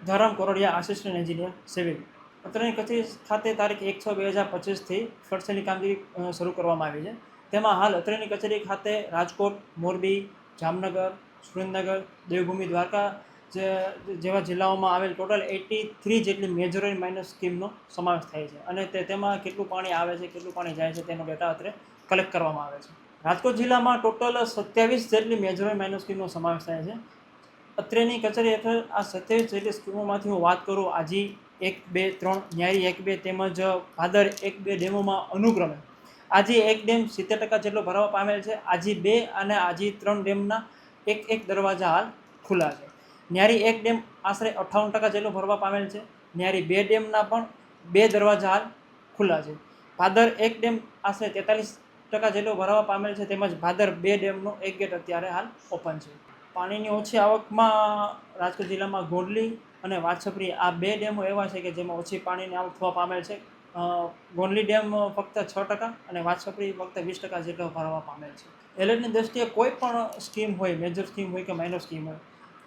ધરમ Kordia, assistant engineer civil. અત્રેની કચેરી ખાતે તારીખ 1/6/2025થી ફરશેની કામગીરી શરૂ કરવામાં આવી છે. તેમાં હાલ અત્રેની કચેરી ખાતે રાજકોટ, મોરબી, જામનગર, સુરેન્દ્રનગર, દેવભૂમિ, દ્વારકા જેવા જિલ્લાઓમાં આવેલ ટોટલ 83 જેટલી મેજર એન્ડ માઇનર સ્કીમનો સમાવેશ થાય છે. અને તેમાં કેટલું પાણી આવે છે, કેટલું પાણી જાય છે તેનો ડેટા અત્રે કલેક્ટ કરવામાં આવે છે. રાજકોટ જિલ્લામાં ટોટલ 27 જેટલી મેજર એન્ડ માઇનર સ્કીમનો સમાવેશ થાય છે. અત્રેની કચેરી હેઠળ આ 27 જેટલી સ્કીમોમાંથી હું વાત કરું, આજી 1, 2, 3, ન્યારી 1, 2 તેમજ ભાદર 1, 2 ડેમોમાં અનુક્રમે આજી 1 ડેમ 70% જેટલો ભરાવા પામેલ છે. આજી 2 અને આજી 3 ડેમના એક દરવાજા હાલ ખુલ્લા છે. ન્યારી 1 ડેમ આશરે 58% જેટલો ભરવા પામેલ છે. ન્યારી 2 ડેમના પણ 2 દરવાજા હાલ ખુલ્લા છે. ભાદર 1 ડેમ આશરે 43% જેટલો ભરાવા પામેલ છે. તેમજ ભાદર 2 ડેમનો એક ગેટ અત્યારે હાલ ઓપન છે. પાણીની ઓછી આવકમાં રાજકોટ જિલ્લામાં ગોંડલી અને વાછપરી આ 2 ડેમો એવા છે કે જેમાં ઓછી પાણીની આવક થવા પામેલ છે. ગોંડલી ડેમ ફક્ત 6% અને વાછપરી ફક્ત 20% જેટલો ભરવા પામેલ છે. એલર્ટની દ્રષ્ટિએ કોઈ પણ સ્કીમ હોય, મેજર સ્કીમ હોય કે માઇનર સ્કીમ હોય,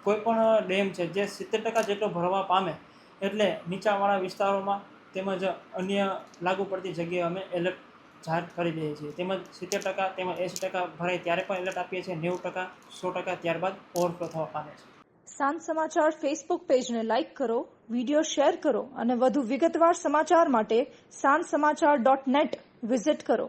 કોઈ પણ ડેમ છે જે 70% જેટલો ભરવા પામે એટલે નીચાણવાળા વિસ્તારોમાં તેમજ અન્ય લાગુ પડતી જગ્યાએ અમે એલર્ટ જાહેર કરી દઈએ છીએ. તેમજ 70% તેમજ 80% ભરાય ત્યારે પણ એલર્ટ આપીએ છીએ. 90%, 100% ત્યારબાદ ઓવરફ્લો થવા પામે છે. સાંજ સમાચાર ફેસબુક પેજને લાઇક કરો, વિડીયો શેર કરો અને વધુ વિગતવાર સમાચાર માટે sanssamachar.net વિઝિટ કરો.